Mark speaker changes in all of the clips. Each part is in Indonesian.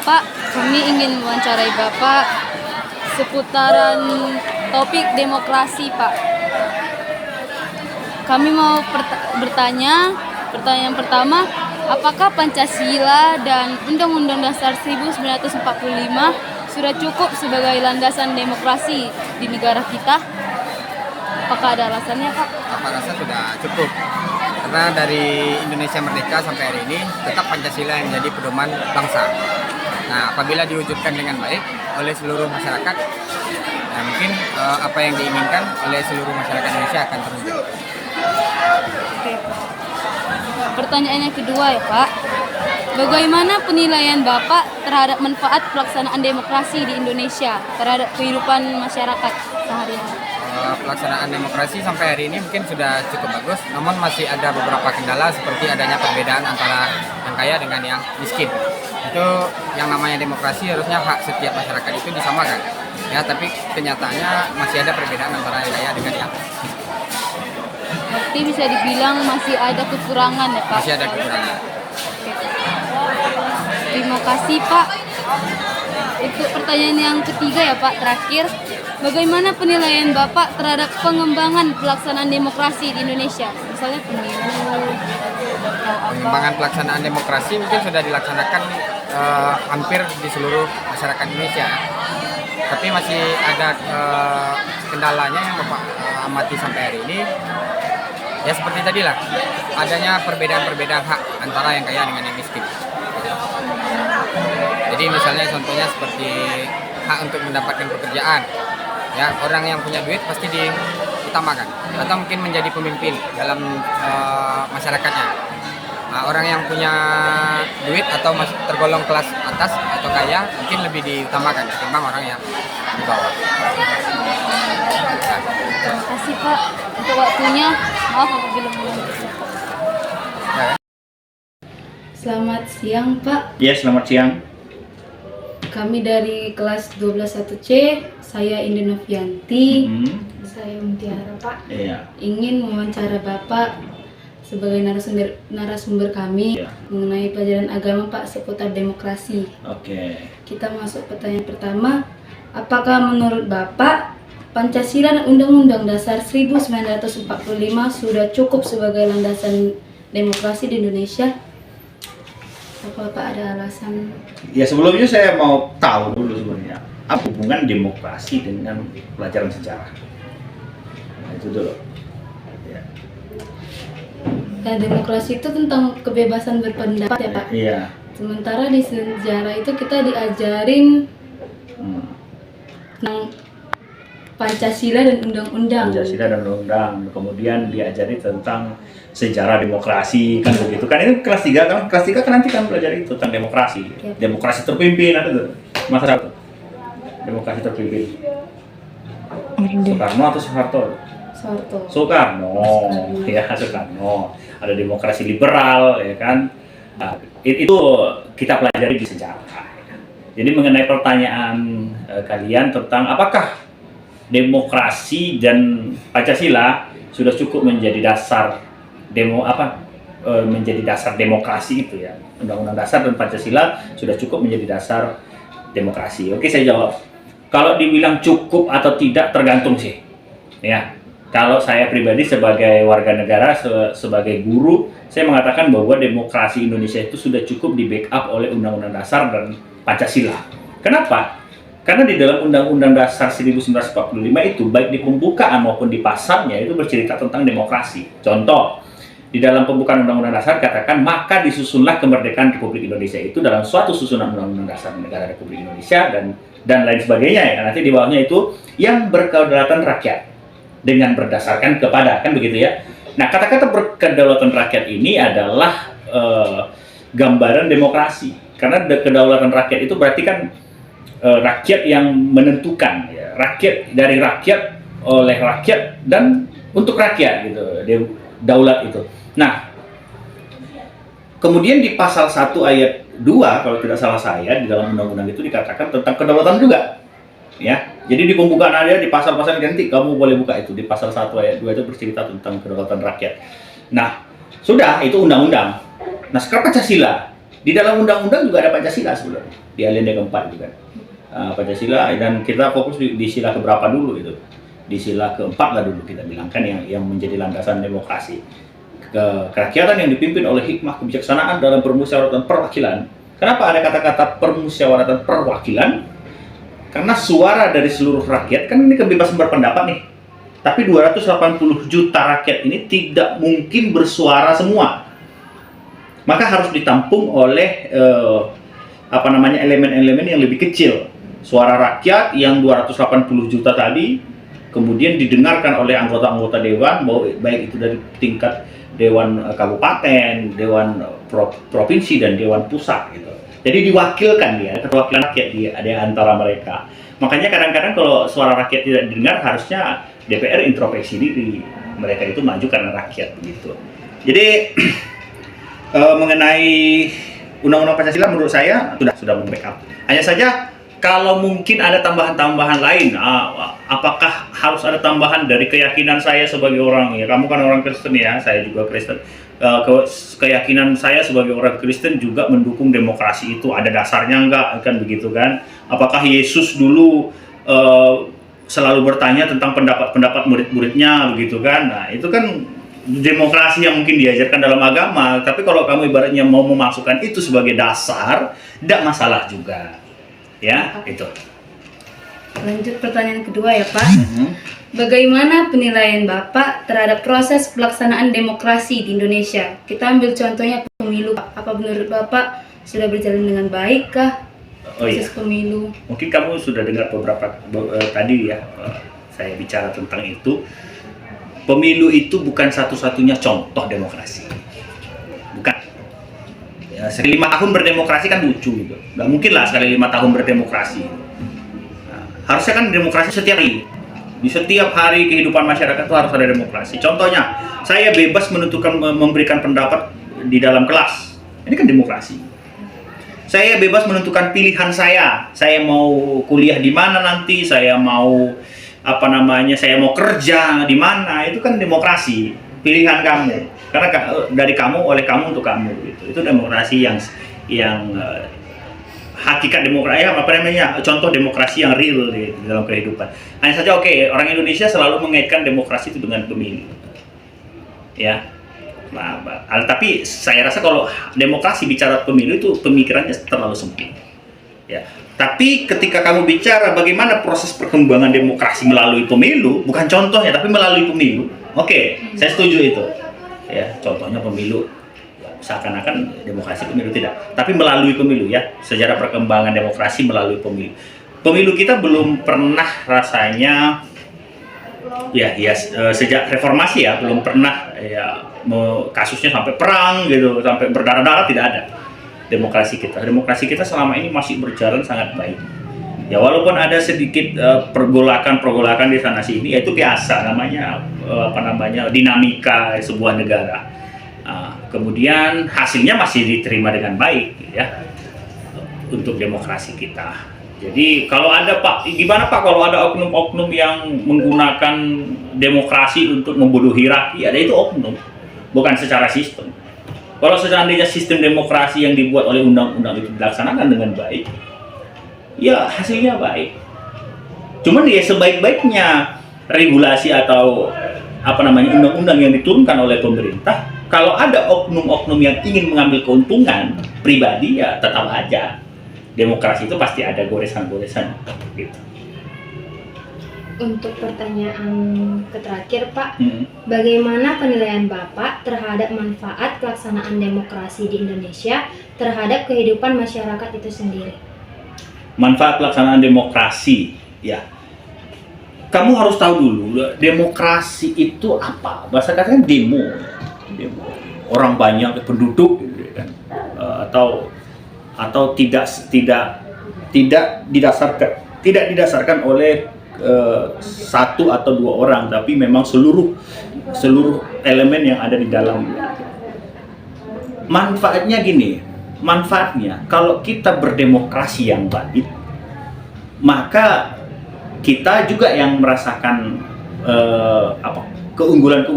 Speaker 1: Pak, kami ingin mewawancarai Bapak seputaran topik demokrasi, Pak. Kami mau bertanya, pertanyaan pertama, apakah Pancasila dan Undang-Undang Dasar 1945 sudah cukup sebagai landasan demokrasi di negara kita? Apakah ada alasannya, Pak?
Speaker 2: Apa rasa sudah cukup? Karena dari Indonesia merdeka sampai hari ini tetap Pancasila yang menjadi pedoman bangsa. Nah, apabila diwujudkan dengan baik oleh seluruh masyarakat, nah mungkin apa yang diinginkan oleh seluruh masyarakat Indonesia akan terwujud.
Speaker 1: Oke. Pertanyaan yang kedua ya Pak, bagaimana penilaian Bapak terhadap manfaat pelaksanaan demokrasi di Indonesia terhadap kehidupan masyarakat sehari-hari?
Speaker 2: Pelaksanaan demokrasi sampai hari ini mungkin sudah cukup bagus, namun masih ada beberapa kendala seperti adanya perbedaan antara yang kaya dengan yang miskin. Itu yang namanya demokrasi harusnya hak setiap masyarakat itu disamakan. Ya, tapi kenyataannya masih ada perbedaan antara yang kaya dengan yang miskin.
Speaker 1: Berarti bisa dibilang masih ada kekurangan ya Pak?
Speaker 2: Masih ada kekurangan.
Speaker 1: Oke. Terima kasih Pak. Untuk pertanyaan yang ketiga ya Pak, terakhir, bagaimana penilaian Bapak terhadap pengembangan pelaksanaan demokrasi di Indonesia? Misalnya pemilu atau apa?
Speaker 2: Pengembangan pelaksanaan demokrasi mungkin sudah dilaksanakan hampir di seluruh masyarakat Indonesia. Tapi masih ada kendalanya yang Bapak amati sampai hari ini. Ya seperti tadi lah, adanya perbedaan-perbedaan hak antara yang kaya dengan yang miskin. Jadi misalnya contohnya seperti hak untuk mendapatkan pekerjaan. Ya, orang yang punya duit pasti diutamakan atau mungkin menjadi pemimpin dalam masyarakatnya. Nah, orang yang punya duit atau masih tergolong kelas atas atau kaya mungkin lebih diutamakan ketimbang orang yang di bawah.
Speaker 1: Terima kasih Pak untuk waktunya. Maaf apabila mengganggu. Selamat siang Pak.
Speaker 3: Ya, selamat siang.
Speaker 1: Kami dari kelas 12-1C, saya Indi Novianti, saya Mutiara Pak.
Speaker 3: Iya.
Speaker 1: Ingin mewawancara Bapak sebagai narasumber kami mengenai pelajaran agama Pak seputar demokrasi.
Speaker 3: Oke.
Speaker 1: Kita masuk pertanyaan pertama, apakah menurut Bapak Pancasila dan Undang-Undang Dasar 1945 sudah cukup sebagai landasan demokrasi di Indonesia? Apa Bapak ada alasan?
Speaker 3: Ya, sebelumnya saya mau tahu dulu sebenarnya apa hubungan demokrasi dengan pelajaran sejarah. Nah, itu dulu. Ya.
Speaker 1: Nah, demokrasi itu tentang kebebasan berpendapat ya Pak.
Speaker 3: Iya.
Speaker 1: Sementara di sejarah itu kita diajarin tentang Pancasila dan Undang-Undang.
Speaker 3: Pancasila dan Undang-Undang. Kemudian diajari tentang sejarah demokrasi kan begitu kan, ini kelas 3 kan, kelas 3 kan nanti kan belajar itu tentang demokrasi.
Speaker 1: Yep.
Speaker 3: Demokrasi terpimpin ada tuh masa itu. Demokrasi terpimpin. Soekarno atau Soeharto? Soekarno. Ya, Soekarno. Ada demokrasi liberal ya kan. Nah, itu kita pelajari di sejarah. Jadi mengenai pertanyaan kalian tentang apakah demokrasi dan Pancasila sudah cukup menjadi dasar menjadi dasar demokrasi itu ya. Undang-Undang Dasar dan Pancasila sudah cukup menjadi dasar demokrasi. Oke, saya jawab. Kalau dibilang cukup atau tidak tergantung sih. Ya. Kalau saya pribadi sebagai warga negara, sebagai guru, saya mengatakan bahwa demokrasi Indonesia itu sudah cukup di backup oleh Undang-Undang Dasar dan Pancasila. Kenapa? Karena di dalam Undang-Undang Dasar 1945 itu, baik di pembukaan maupun di pasalnya, itu bercerita tentang demokrasi. Contoh, di dalam pembukaan Undang-Undang Dasar katakan, maka disusunlah kemerdekaan Republik Indonesia itu dalam suatu susunan Undang-Undang Dasar Negara Republik Indonesia dan lain sebagainya ya. Nanti di bawahnya itu yang berkedaulatan rakyat dengan berdasarkan kepada, kan begitu ya. Nah, kata-kata berkedaulatan rakyat ini adalah gambaran demokrasi. Karena kedaulatan rakyat itu berarti kan rakyat yang menentukan ya. Rakyat dari rakyat, oleh rakyat dan untuk rakyat gitu. Daulat itu. Nah, kemudian di pasal 1 ayat 2 kalau tidak salah saya di dalam undang-undang itu dikatakan tentang kedaulatan juga. Ya. Jadi di pembukaan ada di pasal-pasal nanti kamu boleh buka itu di pasal 1 ayat 2 itu bercerita tentang kedaulatan rakyat. Nah, sudah itu undang-undang. Nah, sekarang Pancasila. Di dalam undang-undang juga ada Pancasila sebenarnya, di alinea keempat juga. Pancasila, dan kita fokus di sila keberapa dulu itu. Di sila keempat lah dulu kita bilangkan yang menjadi landasan demokrasi. Kerakyatan yang dipimpin oleh hikmah kebijaksanaan dalam permusyawaratan perwakilan. Kenapa ada kata-kata permusyawaratan perwakilan? Karena suara dari seluruh rakyat, kan ini kebebasan berpendapat nih. Tapi 280 juta rakyat ini tidak mungkin bersuara semua. Maka harus ditampung oleh elemen-elemen yang lebih kecil. Suara rakyat yang 280 juta tadi kemudian didengarkan oleh anggota-anggota dewan, baik itu dari tingkat dewan kabupaten, dewan provinsi, dan dewan pusat gitu. Jadi diwakilkan dia, keterwakilan rakyat dia ada antara mereka. Makanya kadang-kadang kalau suara rakyat tidak didengar, harusnya DPR introspeksi diri. Mereka itu maju karena rakyat begitu. Jadi mengenai Undang-Undang Pancasila menurut saya sudah membackup. Hanya saja kalau mungkin ada tambahan-tambahan lain, apakah harus ada tambahan dari keyakinan saya sebagai orang, ya kamu kan orang Kristen ya, saya juga Kristen. Keyakinan saya sebagai orang Kristen juga mendukung demokrasi itu, ada dasarnya enggak, kan begitu kan? Apakah Yesus dulu selalu bertanya tentang pendapat murid-muridnya, begitu kan? Nah itu kan demokrasi yang mungkin diajarkan dalam agama, tapi kalau kamu ibaratnya mau memasukkan itu sebagai dasar, tidak masalah juga. Ya, itu.
Speaker 1: Lanjut pertanyaan kedua ya Pak. Bagaimana penilaian Bapak terhadap proses pelaksanaan demokrasi di Indonesia? Kita ambil contohnya pemilu, Pak. Apa menurut Bapak sudah berjalan dengan baik kah proses pemilu?
Speaker 3: Mungkin kamu sudah dengar beberapa tadi ya, saya bicara tentang itu. Pemilu itu bukan satu-satunya contoh demokrasi. Bukan. Ya, sekali 5 tahun berdemokrasi kan lucu gitu. Nggak mungkin lah sekali 5 tahun berdemokrasi. Nah, harusnya kan demokrasi setiap hari. Di setiap hari kehidupan masyarakat itu harus ada demokrasi. Contohnya, saya bebas memberikan pendapat di dalam kelas. Ini kan demokrasi. Saya bebas menentukan pilihan saya. Saya mau kuliah di mana nanti, saya mau saya mau kerja di mana, itu kan demokrasi. Pilihan kamu. Karena dari kamu, oleh kamu, untuk kamu gitu. Itu demokrasi yang hakikat demokrasi, contoh demokrasi yang real di dalam kehidupan. Hanya saja orang Indonesia selalu mengaitkan demokrasi itu dengan pemilu. Ya. Tapi saya rasa kalau demokrasi bicara pemilu itu pemikirannya terlalu sempit. Ya. Tapi ketika kamu bicara bagaimana proses perkembangan demokrasi melalui pemilu, bukan contohnya tapi melalui pemilu. Saya setuju itu. Ya, contohnya pemilu. Seakan-akan demokrasi pemilu tidak, tapi melalui pemilu ya, sejarah perkembangan demokrasi melalui pemilu. Pemilu kita belum pernah rasanya sejak reformasi ya, belum pernah kasusnya sampai perang gitu, sampai berdarah-darah, tidak ada. Demokrasi kita selama ini masih berjalan sangat baik. Ya walaupun ada sedikit pergolakan di sana sini, ya itu biasa namanya dinamika sebuah negara. Kemudian hasilnya masih diterima dengan baik ya untuk demokrasi kita. Jadi kalau ada gimana Pak kalau ada oknum-oknum yang menggunakan demokrasi untuk membodohi rakyat, itu oknum, bukan secara sistem. Kalau seandainya sistem demokrasi yang dibuat oleh undang-undang itu dilaksanakan dengan baik, ya hasilnya baik. Cuman ya sebaik-baiknya regulasi atau undang-undang yang diturunkan oleh pemerintah, kalau ada oknum-oknum yang ingin mengambil keuntungan pribadi, ya tetap aja demokrasi itu pasti ada goresan-goresan gitu.
Speaker 4: Untuk pertanyaan terakhir Pak, bagaimana penilaian Bapak terhadap manfaat pelaksanaan demokrasi di Indonesia terhadap kehidupan masyarakat itu sendiri?
Speaker 3: Manfaat pelaksanaan demokrasi, ya. Kamu harus tahu dulu demokrasi itu apa. Bahasa katanya demo. Orang banyak penduduk gitu kan. Atau tidak didasarkan oleh satu atau dua orang, tapi memang seluruh elemen yang ada di dalamnya. Manfaatnya kalau kita berdemokrasi yang baik, maka kita juga yang merasakan keunggulan.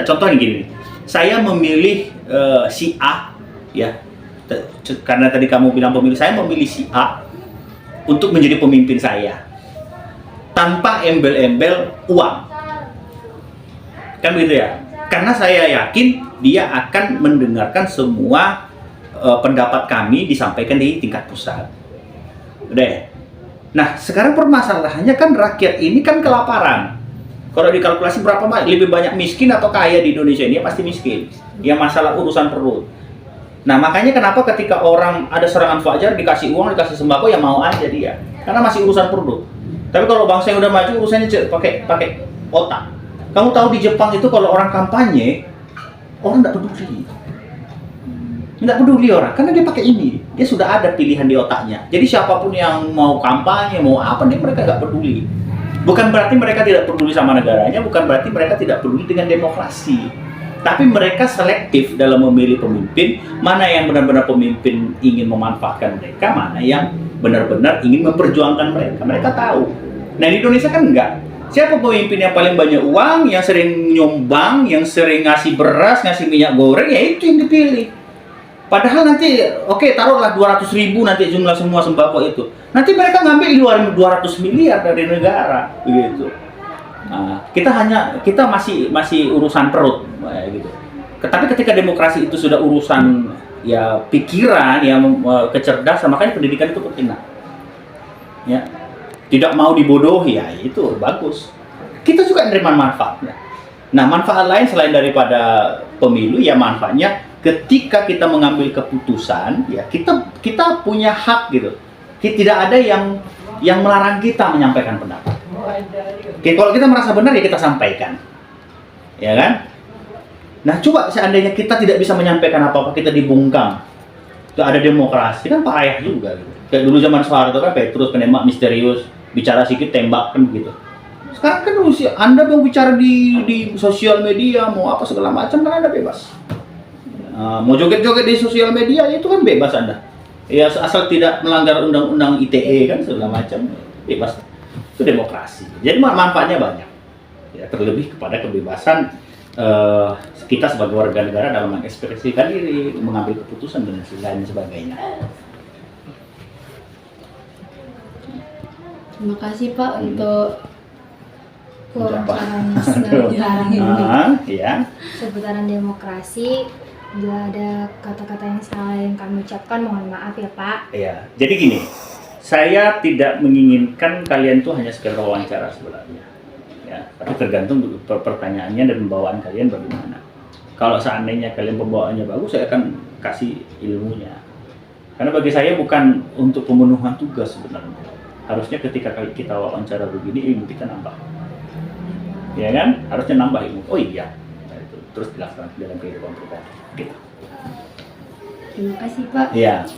Speaker 3: Contohnya gini, saya memilih si A ya karena tadi kamu bilang pemilih, saya memilih si A untuk menjadi pemimpin saya tanpa embel-embel uang, kan begitu ya? Karena saya yakin dia akan mendengarkan semua pendapat kami disampaikan di tingkat pusat. Udah ya? Nah, sekarang permasalahannya kan rakyat ini kan kelaparan. Kalau dikalkulasi berapa lebih banyak miskin atau kaya di Indonesia ini, ya pasti miskin. Ya masalah urusan perut. Nah, makanya kenapa ketika orang ada serangan fajar dikasih uang, dikasih sembako, ya mau aja dia. Karena masih urusan perut. Tapi kalau bangsa yang udah maju urusannya pakai otak. Kamu tahu di Jepang itu kalau orang kampanye, orang nggak peduli. Nggak peduli orang, karena dia pakai ini. Dia sudah ada pilihan di otaknya. Jadi siapapun yang mau kampanye, mau apa, mereka nggak peduli. Bukan berarti mereka tidak peduli sama negaranya, bukan berarti mereka tidak peduli dengan demokrasi. Tapi mereka selektif dalam memilih pemimpin, mana yang benar-benar pemimpin ingin memanfaatkan mereka, mana yang benar-benar ingin memperjuangkan mereka. Mereka tahu. Nah, di Indonesia kan enggak. Siapa pemimpin yang paling banyak uang, yang sering nyumbang, yang sering ngasih beras, ngasih minyak goreng, ya itu yang dipilih. Padahal nanti, oke, taruhlah 200.000 nanti jumlah semua sembako itu. Nanti mereka ngambil 200 miliar dari negara, begitu. Nah, kita masih urusan perut, gitu. Tapi ketika demokrasi itu sudah urusan ya pikiran, ya kecerdasan, makanya pendidikan itu penting. Ya, tidak mau dibodohi, ya itu bagus. Kita juga menerima manfaatnya. Nah, manfaat lain selain daripada pemilu, ya manfaatnya ketika kita mengambil keputusan, ya kita punya hak gitu. Tidak ada yang melarang kita menyampaikan pendapat. Oke, kalau kita merasa benar ya kita sampaikan, ya kan? Nah, coba seandainya kita tidak bisa menyampaikan apa-apa, kita dibungkam, itu ada demokrasi kan payah juga. Gitu. Kayak dulu zaman Soeharto kan Petrus penembak misterius, bicara sedikit tembak kan begitu. Sekarang kan Anda mau bicara di sosial media, mau apa segala macam kan Anda bebas. Mau joget-joget di sosial media itu kan bebas Anda. Ya asal tidak melanggar undang-undang ITE kan segala macam bebas. Itu demokrasi. Jadi manfaatnya banyak. Ya, terlebih kepada kebebasan kita sebagai warga negara dalam mengekspresikan diri, mengambil keputusan dan lain sebagainya.
Speaker 4: Terima kasih Pak untuk wawancaranya seputaran seputaran demokrasi. Bila ada kata-kata yang salah yang kami ucapkan, mohon maaf ya Pak.
Speaker 3: Iya. Jadi gini. Saya tidak menginginkan kalian tuh hanya sekedar wawancara sebenarnya, ya. Tapi tergantung pertanyaannya dan pembawaan kalian bagaimana. Kalau seandainya kalian pembawaannya bagus, saya akan kasih ilmunya. Karena bagi saya bukan untuk pemenuhan tugas sebenarnya. Harusnya ketika kita wawancara begini, ilmu kita nambah, ya kan? Harusnya nambah ilmu. Oh iya, nah, itu terus dilaksanakan dalam kehidupan kita. Gitu.
Speaker 4: Terima kasih Pak.
Speaker 3: Iya.